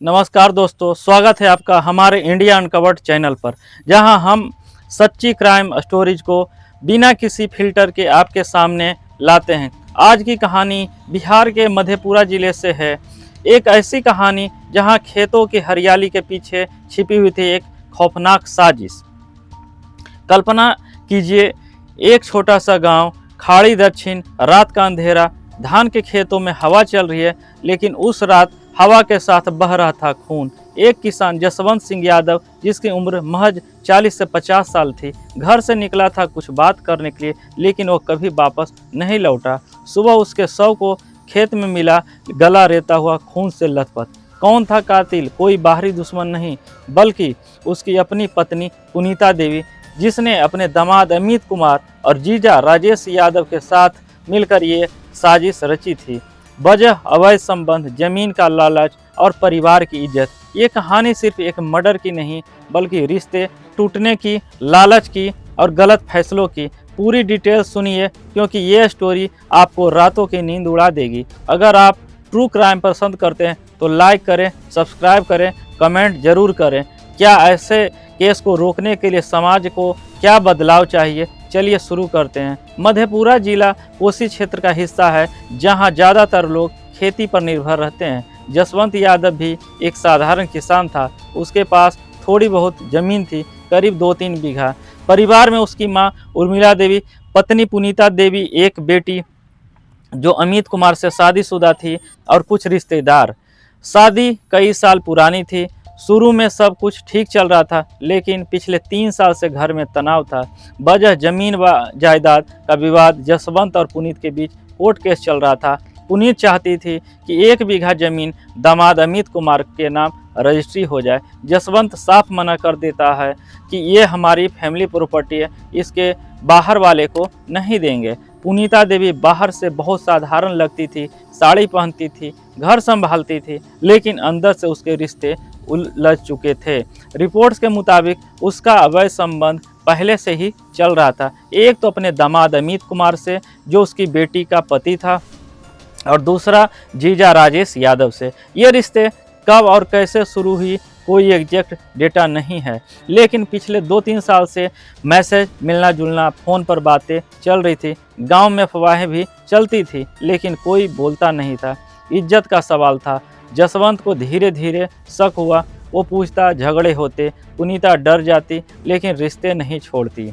नमस्कार दोस्तों, स्वागत है आपका हमारे इंडिया अनकवर्ड चैनल पर, जहां हम सच्ची क्राइम स्टोरीज को बिना किसी फिल्टर के आपके सामने लाते हैं। आज की कहानी बिहार के मधेपुरा जिले से है। एक ऐसी कहानी जहां खेतों की हरियाली के पीछे छिपी हुई थी एक खौफनाक साजिश। कल्पना कीजिए, एक छोटा सा गांव, खाड़ी दक्षिण, रात का अंधेरा, धान के खेतों में हवा चल रही है, लेकिन उस रात हवा के साथ बह रहा था खून। एक किसान जसवंत सिंह यादव, जिसकी उम्र महज 40 से 50 साल थी, घर से निकला था कुछ बात करने के लिए, लेकिन वो कभी वापस नहीं लौटा। सुबह उसके शव को खेत में मिला, गला रेता हुआ, खून से लथपथ। कौन था कातिल? कोई बाहरी दुश्मन नहीं, बल्कि उसकी अपनी पत्नी पुनीता देवी, जिसने अपने दामाद अमित कुमार और जीजा राजेश यादव के साथ मिलकर ये साजिश रची थी। वजह अवैध संबंध, जमीन का लालच और परिवार की इज्जत। ये कहानी सिर्फ एक मर्डर की नहीं, बल्कि रिश्ते टूटने की, लालच की और गलत फैसलों की। पूरी डिटेल सुनिए, क्योंकि ये स्टोरी आपको रातों की नींद उड़ा देगी। अगर आप ट्रू क्राइम पसंद करते हैं तो लाइक करें, सब्सक्राइब करें, कमेंट जरूर करें। क्या ऐसे केस को रोकने के लिए समाज को क्या बदलाव चाहिए? चलिए शुरू करते हैं। मधेपुरा जिला कोसी क्षेत्र का हिस्सा है, जहां ज़्यादातर लोग खेती पर निर्भर रहते हैं। जसवंत यादव भी एक साधारण किसान था। उसके पास थोड़ी बहुत जमीन थी, करीब 2-3 बीघा। परिवार में उसकी मां उर्मिला देवी, पत्नी पुनीता देवी, एक बेटी जो अमित कुमार से शादीशुदा थी, और कुछ रिश्तेदार। शादी कई साल पुरानी थी। शुरू में सब कुछ ठीक चल रहा था, लेकिन पिछले 3 साल से घर में तनाव था। वजह जमीन व जायदाद का विवाद। जसवंत और पुनीत के बीच कोर्ट केस चल रहा था। पुनीत चाहती थी कि 1 बीघा जमीन दामाद अमित कुमार के नाम रजिस्ट्री हो जाए। जसवंत साफ मना कर देता है कि ये हमारी फैमिली प्रॉपर्टी है, इसके बाहर वाले को नहीं देंगे। पुनीता देवी बाहर से बहुत साधारण लगती थी, साड़ी पहनती थी, घर संभालती थी, लेकिन अंदर से उसके रिश्ते उलझ चुके थे। रिपोर्ट्स के मुताबिक उसका अवैध संबंध पहले से ही चल रहा था। एक तो अपने दामाद अमित कुमार से, जो उसकी बेटी का पति था, और दूसरा जीजा राजेश यादव से। ये रिश्ते कब और कैसे शुरू हुई, कोई एग्जैक्ट डेटा नहीं है, लेकिन पिछले 2-3 साल से मैसेज, मिलना जुलना, फ़ोन पर बातें चल रही थी। गांव में अफवाहें भी चलती थी, लेकिन कोई बोलता नहीं था। इज्जत का सवाल था। जसवंत को धीरे धीरे शक हुआ। वो पूछता, झगड़े होते, पुनीता डर जाती, लेकिन रिश्ते नहीं छोड़ती।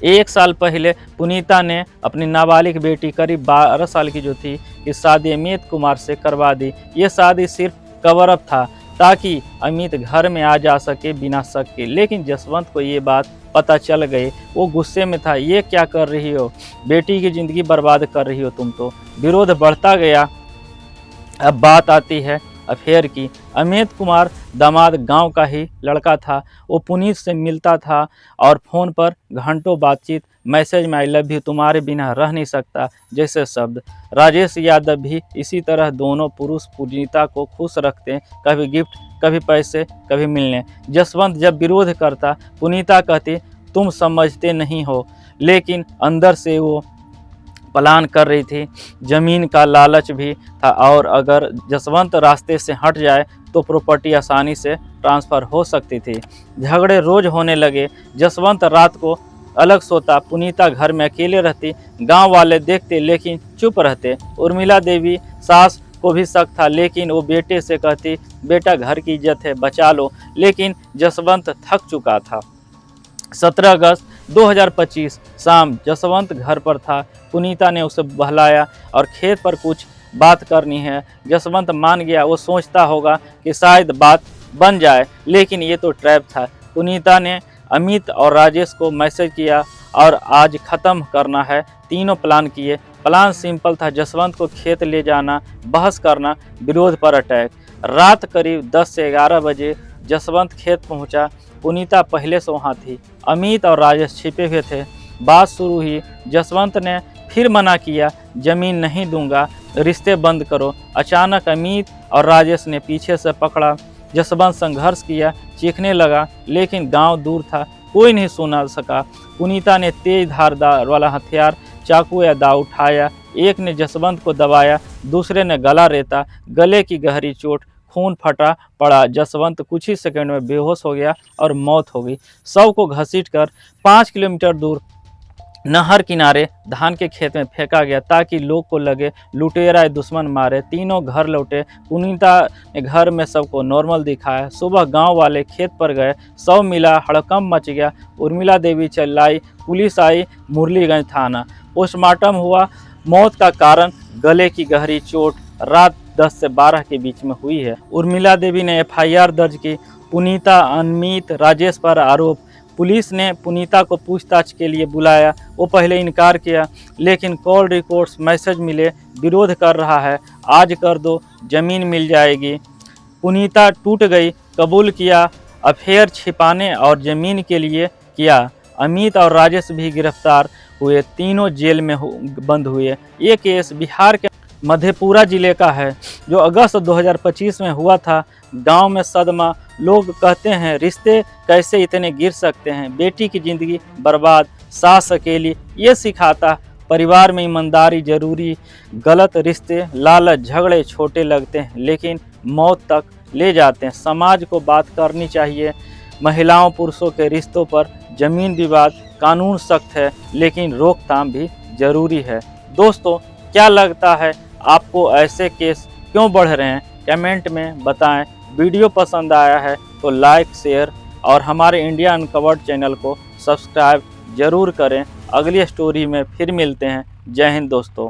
1 साल पहले पुनीता ने अपनी नाबालिग बेटी, करीब 12 साल की जो थी, की शादी अमित कुमार से करवा दी। ये शादी सिर्फ कवर अप था, ताकि अमित घर में आ जा सके बिना शक के। लेकिन जसवंत को ये बात पता चल गई। वो गुस्से में था। ये क्या कर रही हो? बेटी की ज़िंदगी बर्बाद कर रही हो तुम तो। विरोध बढ़ता गया। अब बात आती है अफेयर की। अमित कुमार दामाद गांव का ही लड़का था। वो पुनीत से मिलता था और फ़ोन पर घंटों बातचीत, मैसेज में आई लव यू, तुम्हारे बिना रह नहीं सकता जैसे शब्द। राजेश यादव भी इसी तरह। दोनों पुरुष पुनीता को खुश रखते हैं, कभी गिफ्ट, कभी पैसे, कभी मिलने। जसवंत जब विरोध करता, पुनीता कहती तुम समझते नहीं हो, लेकिन अंदर से वो प्लान कर रही थी। जमीन का लालच भी था, और अगर जसवंत रास्ते से हट जाए तो प्रॉपर्टी आसानी से ट्रांसफ़र हो सकती थी। झगड़े रोज होने लगे। जसवंत रात को अलग सोता, पुनीता घर में अकेले रहती। गांव वाले देखते, लेकिन चुप रहते। उर्मिला देवी सास को भी शक था, लेकिन वो बेटे से कहती, बेटा घर की इज्जत है, बचा लो। लेकिन जसवंत थक चुका था। 17 अगस्त 2025 शाम जसवंत घर पर था। पुनीता ने उसे बहलाया और खेत पर कुछ बात करनी है। जसवंत मान गया। वो सोचता होगा कि शायद बात बन जाए, लेकिन ये तो ट्रैप था। पुनीता ने अमित और राजेश को मैसेज किया और आज ख़त्म करना है। तीनों प्लान किए। प्लान सिंपल था। जसवंत को खेत ले जाना, बहस करना, विरोध पर अटैक। रात करीब 10 से 11 बजे जसवंत खेत पहुंचा। पुनीता पहले से वहाँ थी। अमित और राजेश छिपे हुए थे। बात शुरू हुई। जसवंत ने फिर मना किया, ज़मीन नहीं दूंगा, रिश्ते बंद करो। अचानक अमित और राजेश ने पीछे से पकड़ा। जसवंत संघर्ष किया, चीखने लगा, लेकिन गांव दूर था, कोई नहीं सुना सका। पुनीता ने तेज धारदार वाला हथियार, चाकू या दाव उठाया। एक ने जसवंत को दबाया, दूसरे ने गला रेता। गले की गहरी चोट खून फटा पड़ा। जसवंत कुछ ही सेकंड में बेहोश हो गया और मौत हो गई। शव को घसीटकर 5 किलोमीटर दूर नहर किनारे धान के खेत में फेंका गया ताकि लोग को लगे लुटेरा दुश्मन मारे। तीनों घर लौटे। पुनीता ने घर में सबको नॉर्मल दिखाया। सुबह गांव वाले खेत पर गए, शव मिला, हड़कंप मच गया। उर्मिला देवी चिल्लाई, पुलिस आई, मुरलीगंज थाना पोस्टमार्टम हुआ। मौत का कारण गले की गहरी चोट रात 10 से 12 के बीच में हुई है। उर्मिला देवी ने FIR दर्ज की। पुनीता, अनमित, राजेश पर आरोप। पुलिस ने पुनीता को पूछताछ के लिए बुलाया। वो पहले इनकार किया, लेकिन कॉल रिकॉर्ड्स, मैसेज मिले, विरोध कर रहा है। आज कर दो, जमीन मिल जाएगी। पुनीता टूट गई, कबूल किया अफेयर छिपाने और जमीन के लिए किया। अमित और राजेश भी गिरफ्तार हुए, तीनों जेल में बंद हुए। ये केस बिहार के मधेपुरा जिले का है जो अगस्त 2025 में हुआ था। गांव में सदमा, लोग कहते हैं रिश्ते कैसे इतने गिर सकते हैं। बेटी की जिंदगी बर्बाद, सास अकेली। ये सिखाता परिवार में ईमानदारी जरूरी। गलत रिश्ते, लालच, झगड़े छोटे लगते हैं लेकिन मौत तक ले जाते हैं। समाज को बात करनी चाहिए। महिलाओं पुरुषों के रिश्तों पर जमीन विवाद, कानून सख्त है लेकिन रोकथाम भी जरूरी है। दोस्तों, क्या लगता है आपको ऐसे केस क्यों बढ़ रहे हैं? कमेंट में बताएं। वीडियो पसंद आया है तो लाइक, शेयर और हमारे इंडिया अनकवर्ड चैनल को सब्सक्राइब जरूर करें। अगली स्टोरी में फिर मिलते हैं। जय हिंद दोस्तों।